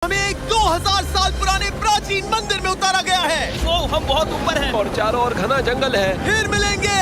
हमें एक 2000 साल पुराने प्राचीन मंदिर में उतारा गया है। ओ, हम बहुत ऊपर हैं। और चारों ओर घना जंगल है। फिर मिलेंगे,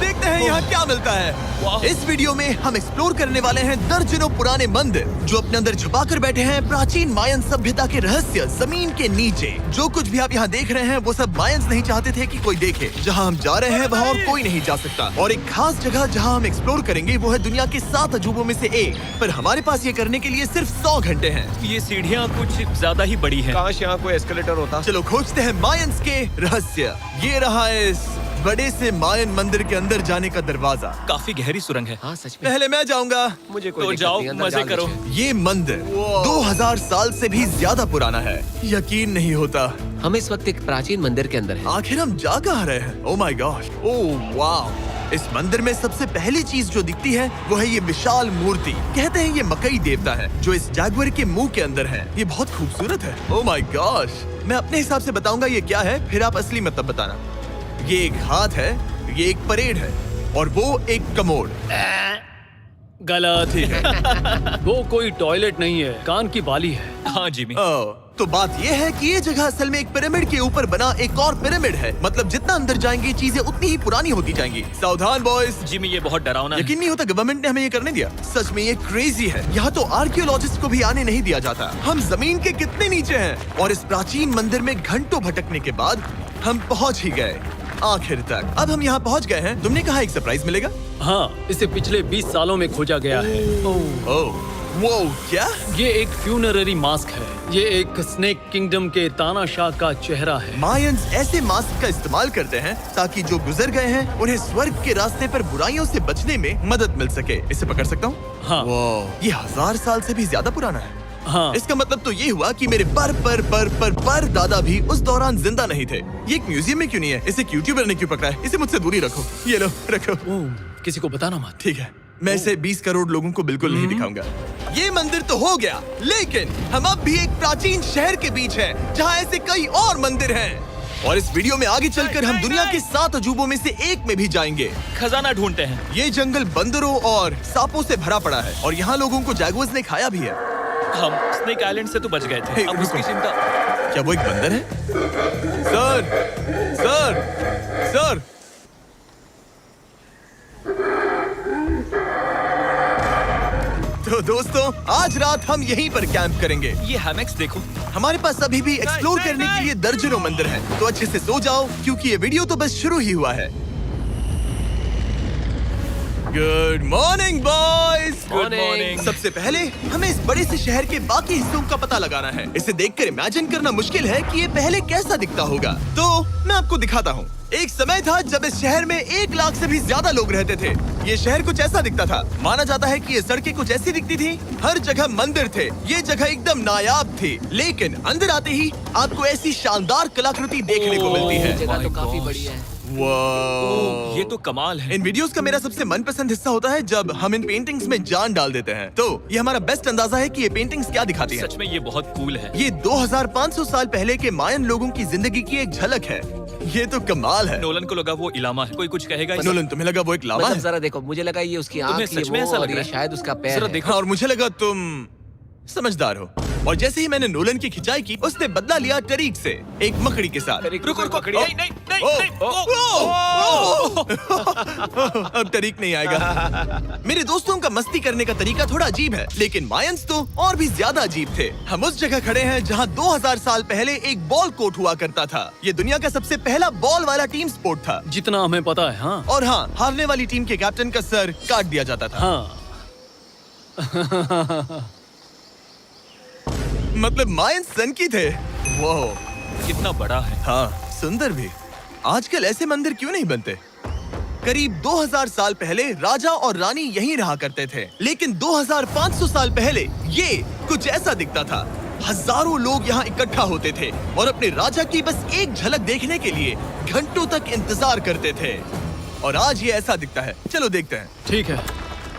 देखते हैं यहाँ क्या मिलता है। इस वीडियो में हम एक्सप्लोर करने वाले हैं दर्जनों पुराने मंदिर जो अपने अंदर छुपा कर बैठे हैं प्राचीन मायन सभ्यता के रहस्य जमीन के नीचे। जो कुछ भी आप यहाँ देख रहे हैं वो सब मायंस नहीं चाहते थे कि कोई देखे। जहाँ हम जा रहे हैं वहाँ और कोई नहीं जा सकता। और एक खास जगह जहाँ हम एक्सप्लोर करेंगे वो है दुनिया के 7 अजूबों में से एक। पर हमारे पास ये करने के लिए सिर्फ 100 घंटे हैं। ये सीढ़ियाँ कुछ ज्यादा ही बड़ी हैं। काश यहाँ कोई एस्केलेटर होता। चलो खोजते हैं मायंस के रहस्य। ये रहा इस बड़े से मायन मंदिर के अंदर जाने का दरवाजा। काफी गहरी सुरंग है। हाँ सच में। पहले मैं जाऊंगा। मुझे कोई तो दिक्कत जाओ, नहीं, अंदर मजे जाने करो। दीजिए। ये मंदिर 2000 साल से भी ज्यादा पुराना है। यकीन नहीं होता। हम इस वक्त एक प्राचीन मंदिर के अंदर हैं। आखिर हम जा कहाँ रहे हैं? ओह माय गॉड, ओह वाव। इस मंदिर में सबसे पहली चीज जो दिखती है वो है ये विशाल मूर्ति। कहते हैं ये मकई देवता है जो इस जैगुआर के मुंह के अंदर है। ये बहुत खूबसूरत है। ओह माय गॉड, मैं अपने हिसाब से बताऊंगा ये क्या है, फिर आप असली मतलब बताना। ये एक हाथ है, ये एक परेड है और वो एक कमोड। गलत है। वो कोई टॉयलेट नहीं है, कान की बाली है। हाँ जिमी। तो बात ये है कि ये जगह असल में एक पिरामिड के ऊपर बना एक और पिरामिड है। मतलब जितना अंदर जाएंगे चीजें उतनी ही पुरानी होती जाएंगी। सावधान बॉयज। जिमी ये बहुत डरावना है। यकीन नहीं होता गवर्नमेंट ने हमें ये करने दिया। सच में ये क्रेजी है। यहाँ तो आर्कियोलॉजिस्ट को भी आने नहीं दिया जाता। हम जमीन के कितने नीचे हैं और इस प्राचीन मंदिर में घंटों भटकने के बाद हम पहुँच ही गए आखिर तक। अब हम यहाँ पहुँच गए हैं। तुमने कहा एक सरप्राइज मिलेगा। हाँ, इसे पिछले 20 सालों में खोजा गया है। ओह वो क्या? ये एक फ्यूनररी मास्क है। ये एक स्नेक किंगडम के तानाशाह का चेहरा है। मायंस ऐसे मास्क का इस्तेमाल करते हैं ताकि जो गुजर गए हैं उन्हें स्वर्ग के रास्ते पर बुराइयों से बचने में मदद मिल सके। इसे पकड़ सकता हूँ? हाँ। ये 1000 साल से भी ज्यादा पुराना है। हाँ। इसका मतलब तो ये हुआ कि मेरे पर दादा भी उस दौरान जिंदा नहीं थे। ये एक म्यूजियम में क्यों नहीं है? इसे यूट्यूबर ने क्यों पकड़ा है? इसे मुझसे दूरी रखो। ये लो रखो। किसी को बताना मत। ठीक है, मैं इसे 20 करोड़ लोगों को बिल्कुल नहीं दिखाऊंगा। ये मंदिर तो हो गया, लेकिन हम अब भी एक प्राचीन शहर के बीच हैं, जहाँ ऐसे कई और मंदिर हैं। और इस वीडियो में आगे चलकर हम दुनिया के 7 अजूबों में से एक में भी जाएंगे। खजाना ढूंढते हैं। ये जंगल बंदरों और सांपों से भरा पड़ा है और यहाँ लोगों को जैगुआर्स ने खाया भी है। हम स्नेक आइलैंड से तो बच गए थे। हे, अब उसकी रुको। चिंता। क्या वो एक बंदर है? Sir, sir, sir. तो दोस्तों आज रात हम यहीं पर कैंप करेंगे। ये हैमक्स देखो। हमारे पास अभी भी एक्सप्लोर करने के लिए दर्जनों मंदिर हैं। तो अच्छे से सो जाओ क्योंकि ये वीडियो तो बस शुरू ही हुआ है। Good morning boys. Good morning. सबसे पहले हमें इस बड़े से शहर के बाकी हिस्सों का पता लगाना है। इसे देखकर इमेजिन करना मुश्किल है कि ये पहले कैसा दिखता होगा। तो मैं आपको दिखाता हूँ। एक समय था जब इस शहर में 1 लाख से भी ज्यादा लोग रहते थे। ये शहर कुछ ऐसा दिखता था। माना जाता है कि ये सड़कें कुछ ऐसी दिखती थी। हर जगह मंदिर थे। ये जगह एकदम नायाब थी। लेकिन अंदर आते ही आपको ऐसी शानदार कलाकृति देखने को मिलती है। जगह तो my काफी gosh। बड़ी है। वाह। ये तो कमाल है। इन वीडियोस का मेरा सबसे मनपसंद हिस्सा होता है जब हम इन पेंटिंग्स में जान डाल देते हैं। तो ये हमारा बेस्ट अंदाजा है कि ये पेंटिंग्स क्या दिखाती हैं। सच में ये बहुत कूल है। ये 2500 साल पहले के मायन लोगों की जिंदगी की एक झलक है। ये तो कमाल है। नोलन को लगा वो इलामा है। कोई कुछ कहेगा इसे? नोलन, तुम्हें लगा वो एक लावा मतलब है? जरा देखो, मुझे लगा ये उसकी तुम्हें आँख, ये सच में वो, ऐसा और लग रहा ये है? शायद उसका पैर जरा है। देखो। और मुझे लगा तुम समझदार हो। और जैसे ही मैंने नोलन की खिंचाई की उसने बदला लिया टरीक से, एक मकड़ी के साथ। रुको रुको। पकड़िए। नहीं नहीं नहीं, ओ, नहीं, ओ, ओ, ओ, अब टरीक नहीं आएगा। मेरे दोस्तों का मस्ती करने का तरीका थोड़ा अजीब है, लेकिन मायंस तो और भी ज्यादा अजीब थे। हम उस जगह खड़े हैं जहां 2000 साल पहले एक बॉल कोर्ट हुआ करता था। ये दुनिया का सबसे पहला बॉल वाला टीम स्पोर्ट था। जितना हमें पता है। हाँ। और हाँ, हारने वाली टीम के कैप्टन का सर काट दिया जाता था। हाँ। मतलब मायंस सन की थे। वो कितना बड़ा है। हाँ, सुंदर भी। आजकल ऐसे मंदिर क्यों नहीं बनते? करीब 2000 साल पहले राजा और रानी यहीं रहा करते थे, लेकिन 2500 साल पहले ये कुछ ऐसा दिखता था। हजारों लोग यहाँ इकट्ठा होते थे और अपने राजा की बस एक झलक देखने के लिए घंटों तक इंतजार करते थे। और आज ये ऐसा दिखता है। चलो देखते हैं। ठीक है।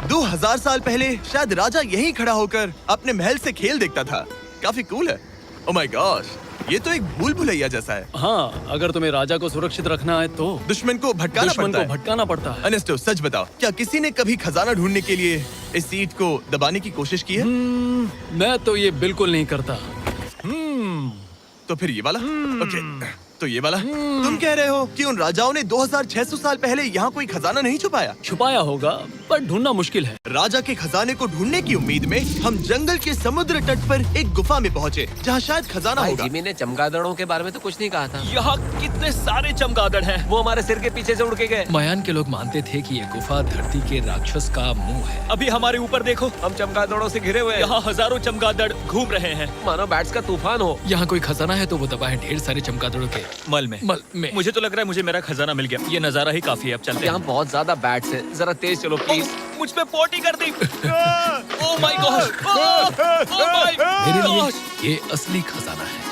2000 साल पहले शायद राजा यहीं खड़ा होकर अपने महल से खेल देखता था। काफी कूल है। ओह माय गॉश, ये तो एक भूल भुलैया जैसा है। हाँ, अगर तुम्हें राजा को सुरक्षित रखना है तो दुश्मन को भटकाना दुश्मन पड़ता को है। भटकाना पड़ता है। अनेस्टो सच बताओ, क्या किसी ने कभी खजाना ढूंढने के लिए इस सीट को दबाने की कोशिश की है? मैं तो ये बिल्कुल नहीं करता। तो फिर ये वाला? ओके, तो ये वाला? तुम कह रहे हो कि उन राजाओं ने 2600 साल पहले यहाँ कोई खजाना नहीं छुपाया? छुपाया होगा पर ढूंढना मुश्किल है। राजा के खजाने को ढूंढने की उम्मीद में हम जंगल के समुद्र तट पर एक गुफा में पहुँचे, जहाँ शायद खजाना भाई होगा। जिमी ने चमगादड़ों के बारे में तो कुछ नहीं कहा था। यहाँ कितने सारे चमगादड़ हैं। वो हमारे सिर के पीछे से उड़ के गए। मायान के लोग मानते थे कि ये गुफा धरती के राक्षस का मुंह है। अभी हमारे ऊपर देखो, हम चमगादड़ों से घिरे हुए हैं। यहाँ हजारों चमगादड़ घूम रहे हैं मानो बैट्स का तूफान हो। यहाँ कोई खजाना है तो वो दबा है ढेर सारे चमगादड़ों के मल में। मल में। मुझे तो लग रहा है मुझे मेरा खजाना मिल गया। ये नजारा ही काफी है, अब चलते यहाँ हैं। बहुत ज्यादा बैट्स हैं। जरा तेज चलो प्लीज। मुझ पे पोटी कर दी। Oh my god, oh my मेरे लिए गॉड। ये असली खजाना है।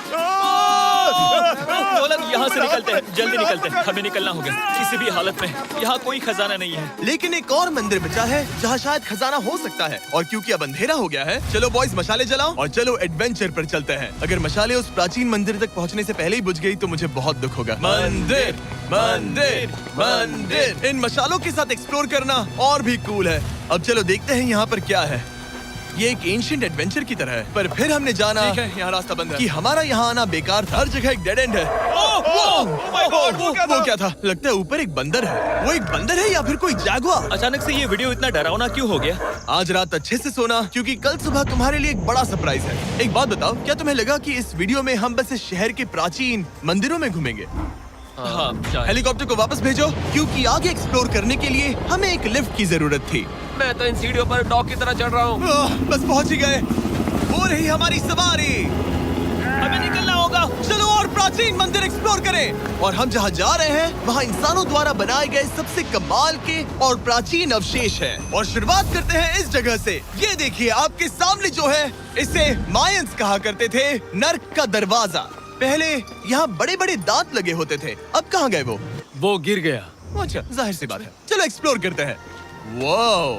नोलन, यहाँ से निकलते हैं, जल्दी निकलते हैं, हमें निकलना होगा किसी भी हालत में। यहाँ कोई खजाना नहीं है। लेकिन एक और मंदिर बचा है जहाँ शायद खजाना हो सकता है, और क्योंकि अब अंधेरा हो गया है, चलो बॉयज मशाले जलाओ और चलो एडवेंचर पर चलते हैं। अगर मशाले उस प्राचीन मंदिर तक पहुँचने से पहले ही बुझ गई तो मुझे बहुत दुख होगा। मंदिर, मंदिर, मंदिर। इन मशालों के साथ एक्सप्लोर करना और भी कूल है। अब चलो देखते हैं यहाँ पर क्या है। ये एक एंशिएंट एडवेंचर की तरह है, पर फिर हमने जाना ठीक है, यहाँ रास्ता बंद है। कि हमारा यहाँ आना बेकार था। हर जगह एक डेड एंड है। वो क्या था? लगता है ऊपर एक बंदर है। वो एक बंदर है या फिर कोई जैगुआर? अचानक से ये वीडियो इतना डरावना क्यों हो गया? आज रात अच्छे से सोना, क्योंकि कल सुबह तुम्हारे लिए एक बड़ा सरप्राइज है। एक बात बताओ, क्या तुम्हें लगा कि इस वीडियो में हम बस इस शहर के प्राचीन मंदिरों में घूमेंगे? हाँ, शायद। हेलीकॉप्टर को वापस भेजो, क्योंकि आगे एक्सप्लोर करने के लिए हमें एक लिफ्ट की जरूरत थी। मैं तो इन सीढ़ियों पर डॉग की तरह चढ़ रहा हूँ। बस पहुंच ही गए। हो रही हमारी सवारी। हमें निकलना होगा। चलो और प्राचीन मंदिर एक्सप्लोर करें। और हम जहाँ जा रहे हैं वहाँ इंसानों द्वारा बनाए गए सबसे कमाल के और प्राचीन अवशेष हैं। और शुरुआत करते हैं इस जगह से। ये देखिए आपके सामने जो है, इसे मायंस कहा करते थे नर्क का दरवाजा। पहले यहाँ बड़े बड़े दांत लगे होते थे, अब कहाँ गए वो? वो गिर गया। अच्छा, जाहिर सी बात है। चलो एक्सप्लोर करते हैं। वाओ,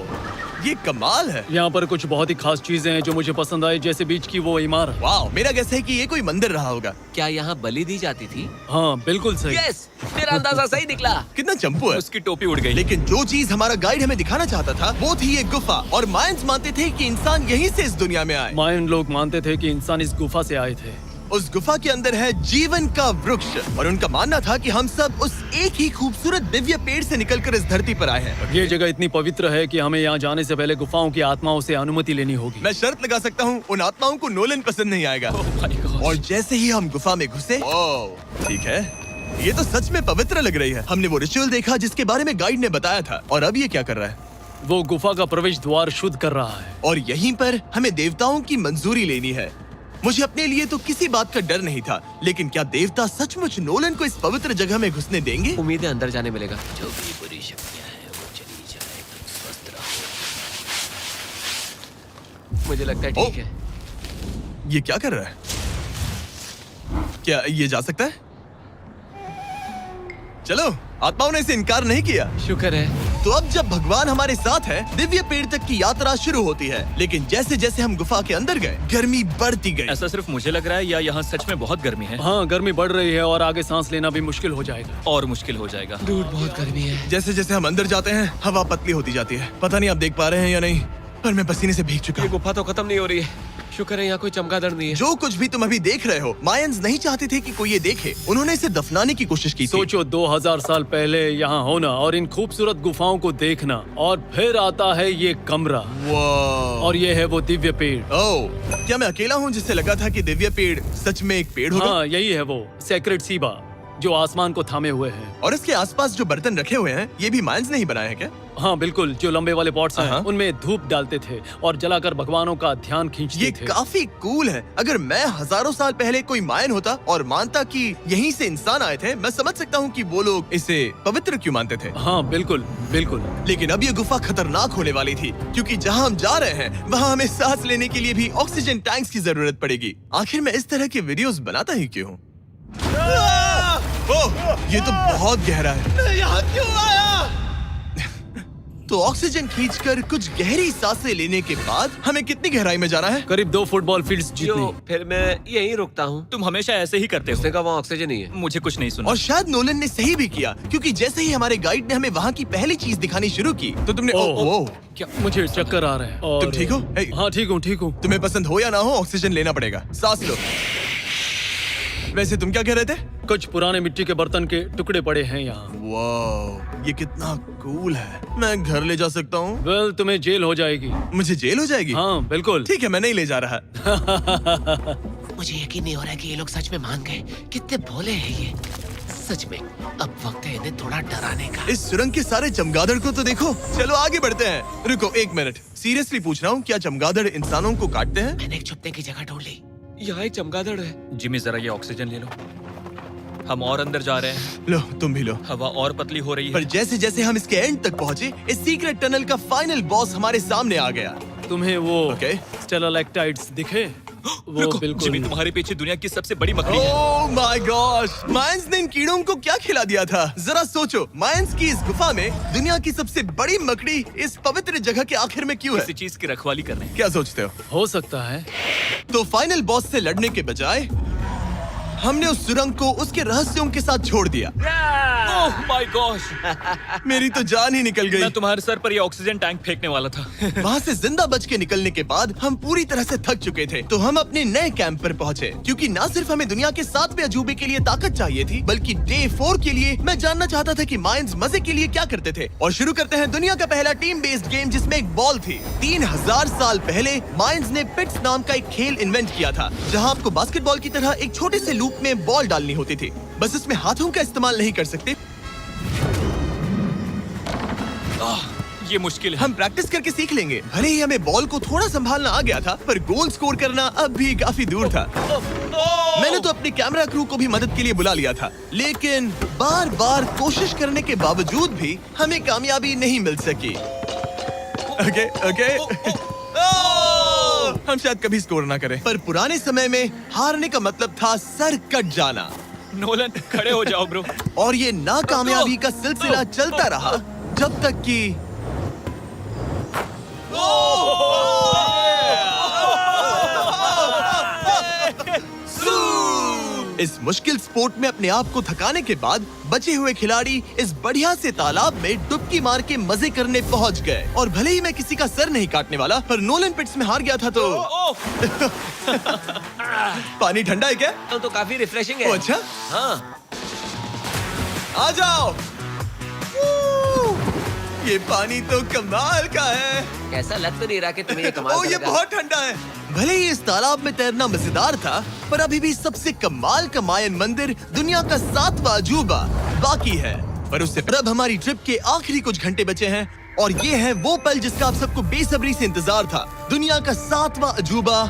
ये कमाल है। यहाँ पर कुछ बहुत ही खास चीजें हैं जो मुझे पसंद आई, जैसे बीच की वो इमारत। वाओ, मेरा गेस है कि ये कोई मंदिर रहा होगा। क्या यहाँ बलि दी जाती थी? हाँ बिल्कुल सही। यस, मेरा अंदाजा सही निकला। कितना चंपू है। उसकी टोपी उड़ गई। लेकिन जो चीज हमारा गाइड हमें दिखाना चाहता था वो थी ये गुफा। और मायंस मानते थे कि इंसान यहीं से इस दुनिया में आए। मायन लोग मानते थे कि इंसान इस गुफा से आए थे। उस गुफा के अंदर है जीवन का वृक्ष, और उनका मानना था कि हम सब उस एक ही खूबसूरत दिव्य पेड़ से निकलकर इस धरती पर आए हैं। ये जगह इतनी पवित्र है कि हमें यहाँ जाने से पहले गुफाओं की आत्माओं से अनुमति लेनी होगी। मैं शर्त लगा सकता हूँ उन आत्माओं को नोलन पसंद नहीं आएगा। ओह माय गॉड। और जैसे ही हम गुफा में घुसे, ठीक है, ये तो सच में पवित्र लग रही है। हमने वो रिचुअल देखा जिसके बारे में गाइड ने बताया था। और अब ये क्या कर रहा है? वो गुफा का प्रवेश द्वार शुद्ध कर रहा है। और यहीं पर हमें देवताओं की मंजूरी लेनी है। मुझे अपने लिए तो किसी बात का डर नहीं था, लेकिन क्या देवता सचमुच नोलन को इस पवित्र जगह में घुसने देंगे? उम्मीद है अंदर जाने मिलेगा। जो भी बुरी शक्तियाँ हैं वो चली जाए, तुम स्वस्थ रहो। मुझे लगता है ठीक है। ये क्या कर रहा है? क्या ये जा सकता है? चलो, आत्माओं ने इसे इनकार नहीं किया। शुक्र है। तो अब जब भगवान हमारे साथ है, दिव्य पेड़ तक की यात्रा शुरू होती है। लेकिन जैसे जैसे हम गुफा के अंदर गए, गर्मी बढ़ती गई। ऐसा सिर्फ मुझे लग रहा है या यहाँ सच में बहुत गर्मी है? हाँ, गर्मी बढ़ रही है और आगे सांस लेना भी मुश्किल हो जाएगा। और मुश्किल हो जाएगा। दूर बहुत गर्मी है। जैसे जैसे हम अंदर जाते हैं, हवा पतली होती जाती है। पता नहीं आप देख पा रहे हैं या नहीं, पर मैं पसीने से भीग चुका ये हूँ। गुफा तो खत्म नहीं हो रही है। शुक्र है यहाँ कोई चमगादड़ नहीं है। जो कुछ भी तुम अभी देख रहे हो, मायंस नहीं चाहते थे कि कोई ये देखे। उन्होंने इसे दफनाने की कोशिश की थी। सोचो 2000 साल पहले यहाँ होना और इन खूबसूरत गुफाओं को देखना, और फिर आता है ये कमरा, वाह। और ये है वो दिव्य पेड़। ओह, क्या मैं अकेला हूँ जिसे लगा था कि दिव्य पेड़ सच में एक पेड़ होगा? हाँ, यही है वो सेक्रेड सीबा जो आसमान को थामे हुए हैं। और इसके आसपास जो बर्तन रखे हुए हैं, ये भी मायंस ने ही बनाए हैं क्या? हाँ बिल्कुल, जो लंबे वाले पॉट्स हैं हाँ। उनमें धूप डालते थे और जलाकर भगवानों का ध्यान खींचते ये थे। काफी कूल है। अगर मैं हजारों साल पहले कोई मायन होता और मानता कि यहीं से इंसान आए थे, मैं समझ सकता हूँ कि वो लोग इसे पवित्र क्यों मानते थे। हाँ बिल्कुल बिल्कुल। लेकिन अब ये गुफा खतरनाक होने वाली थी, क्योंकि जहाँ हम जा रहे हैं वहाँ हमें सांस लेने के लिए भी ऑक्सीजन टैंक्स की जरूरत पड़ेगी। आखिर मैं इस तरह के वीडियोस बनाता ही क्यों हूँ? ओह, ये तो बहुत गहरा है। मैं यहाँ क्यों आया? तो ऑक्सीजन खींचकर कुछ गहरी सांसें लेने के बाद हमें कितनी गहराई में जाना है? करीब 2 फुटबॉल फील्ड्स जो जितनी। फिर मैं यहीं रुकता हूँ। तुम हमेशा ऐसे ही करते हो। उसने कहा वहाँ ऑक्सीजन ही है। मुझे कुछ नहीं सुना। और शायद नोलन ने सही भी किया, क्योंकि जैसे ही हमारे गाइड ने हमें वहाँ की पहली चीज दिखानी शुरू की तो तुमने ओह। क्या मुझे चक्कर आ रहे हैं और तुम ठीक हो? हे। हाँ ठीक हूँ। तुम्हें पसंद हो या ना हो, ऑक्सीजन लेना पड़ेगा। सांस लो। वैसे तुम क्या कह रहे थे? कुछ पुराने मिट्टी के बर्तन के टुकड़े पड़े हैं यहाँ। वाह, ये कितना कूल है। मैं घर ले जा सकता हूँ? वेल तुम्हें जेल हो जाएगी। मुझे जेल हो जाएगी? हाँ बिल्कुल। ठीक है, मैं नहीं ले जा रहा। मुझे यकीन नहीं हो रहा है कि ये लोग सच में मान गए। कितने भोले हैं ये। सच में अब वक्त है इन्हें थोड़ा डराने का। इस सुरंग के सारे चमगादड़ को तो देखो। चलो आगे बढ़ते हैं। रुको 1 मिनट, सीरियसली पूछ रहा हूँ, क्या चमगादड़ इंसानों को काटते हैं? मैंने एक छुपने की जगह ढूंढ ली। यहाँ एक चमगादड़ है। जिमी जरा ये ऑक्सीजन ले लो। हम और अंदर जा रहे हैं। लो तुम भी लो। हवा और पतली हो रही पर है। जैसे जैसे हम इसके एंड तक पहुँचे, इस सीक्रेट टनल का फाइनल बॉस हमारे सामने आ गया। तुम्हें वो ओके। स्टेलाक्टाइट्स दिखे? वो रुको, बिल्कुल जिमी तुम्हारे पीछे दुनिया की सबसे बड़ी मकड़ी है। ओह माय गॉश, मायंस ने इन कीड़ों को क्या खिला दिया था? जरा सोचो, मायंस की इस गुफा में दुनिया की सबसे बड़ी मकड़ी इस पवित्र जगह के आखिर में क्यों किसी है? चीज की रखवाली कर रहे हैं। क्या सोचते हो सकता है। तो फाइनल बॉस से लड़ने के बजाय हमने उस सुरंग को उसके रहस्यों के साथ छोड़ दिया। ओह माय गॉश, मेरी तो जान ही निकल गई। मैं तुम्हारे सर पर ये ऑक्सीजन टैंक फेंकने वाला था। वहाँ से जिंदा बच के निकलने के बाद हम पूरी तरह से थक चुके थे, तो हम अपने नए कैंप पर पहुँचे, क्योंकि न सिर्फ हमें दुनिया के 7वें अजूबे के लिए ताकत चाहिए थी, बल्कि डे 4 के लिए मैं जानना चाहता था कि मायंस मजे के लिए क्या करते थे। और शुरू करते हैं दुनिया का पहला टीम बेस्ड गेम, जिसमें एक बॉल थी। 3000 साल पहले मायंस ने पिट्स नाम का एक खेल इन्वेंट किया था, जहाँ आपको बास्केटबॉल की तरह एक छोटे से लूप में बॉल डालनी होती थी। बस इसमें हाथों का इस्तेमाल नहीं कर सकते। ये मुश्किल है। हम प्रैक्टिस करके सीख लेंगे। भले ही हमें बॉल को थोड़ा संभालना आ गया था, पर गोल स्कोर करना अब भी काफी दूर था। मैंने तो अपनी कैमरा क्रू को भी मदद के लिए बुला लिया था, लेकिन बार बार कोशिश करने के बावजूद भी हमें कामयाबी नहीं मिल सकी। ओके हम शायद कभी स्कोर ना करें, पर पुराने समय में हारने का मतलब था सर कट जाना। नोलन खड़े हो जाओ ब्रो। और ये नाकामयाबी का सिलसिला चलता रहा जब तक कि इस मुश्किल स्पोर्ट में अपने आप को थकाने के बाद बचे हुए खिलाड़ी इस बढ़िया से तालाब में डुबकी मार के मजे करने पहुंच गए। और भले ही मैं किसी का सर नहीं काटने वाला, पर नोलन पिट्स में हार गया था तो पानी ठंडा है क्या? तो काफी रिफ्रेशिंग ओ, है। अच्छा, हाँ, आ जाओ। ये पानी तो कमाल का है। ऐसा लग तो नहीं रहा कि तुम्हें ये कमाल ओ, ये करेगा। बहुत ठंडा है। भले ही इस तालाब में तैरना मजेदार था, पर अभी भी सबसे कमाल का मायन मंदिर, दुनिया का 7वां अजूबा बाकी है। पर उससे अब हमारी ट्रिप के आखिरी कुछ घंटे बचे हैं, और ये है वो पल जिसका आप सबको बेसब्री से इंतजार था। दुनिया का 7वां अजूबा,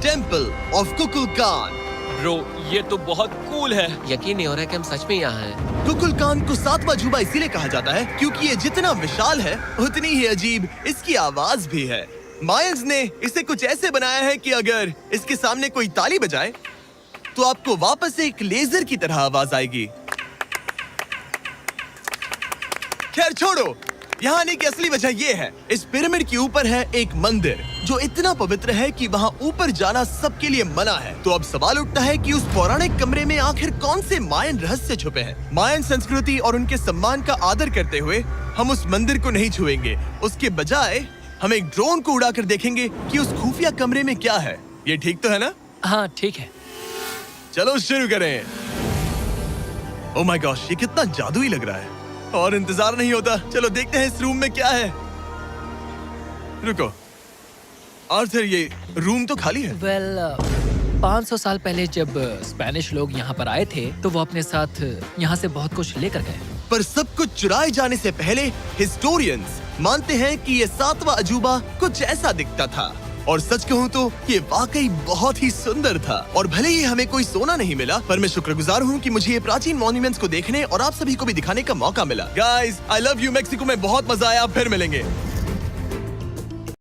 टेम्पल ऑफ कुकुलकान। ब्रो ये तो बहुत कूल है। यकीन नहीं हो रहा है कि हम सच में यहाँ हैं। कुकुलकान को 7वां अजूबा इसीलिए कहा जाता है क्योंकि ये जितना विशाल है, उतनी ही अजीब इसकी आवाज भी है। मायंस ने इसे कुछ ऐसे बनाया है कि अगर इसके सामने कोई ताली बजाए तो आपको वापस एक लेजर की तरह आवाज आएगी। खैर छोड़ो, यहाँ आने की असली वजह ये है, इस पिरामिड के ऊपर है एक मंदिर जो इतना पवित्र है कि वहाँ ऊपर जाना सबके लिए मना है। तो अब सवाल उठता है कि उस पौराणिक कमरे में आखिर कौन से मायन रहस्य छुपे हैं। मायन संस्कृति और उनके सम्मान का आदर करते हुए हम उस मंदिर को नहीं छुएंगे। उसके बजाय हम एक ड्रोन को उड़ाकर देखेंगे कि उस खुफिया कमरे में क्या है। ये ठीक तो है ना? हाँ ठीक है। चलो शुरू करें। ओह माय गॉश, ये कितना जादुई लग रहा है और इंतजार नहीं होता। चलो देखते हैं इस रूम में क्या है। रुको आर्थर, ये रूम तो खाली है। वेल 500 साल पहले जब स्पेनिश लोग यहाँ पर आए थे तो वो अपने साथ यहाँ से बहुत कुछ लेकर गए। पर सब कुछ चुराए जाने से पहले हिस्टोरियंस मानते हैं कि ये 7वां अजूबा कुछ ऐसा दिखता था। और सच कहूँ तो ये वाकई बहुत ही सुंदर था। और भले ही हमें कोई सोना नहीं मिला, पर मैं शुक्रगुजार हूँ कि मुझे ये प्राचीन मॉन्यूमेंट्स को देखने और आप सभी को भी दिखाने का मौका मिला। Guys, I love you. Mexico में बहुत मजा आया। फिर मिलेंगे।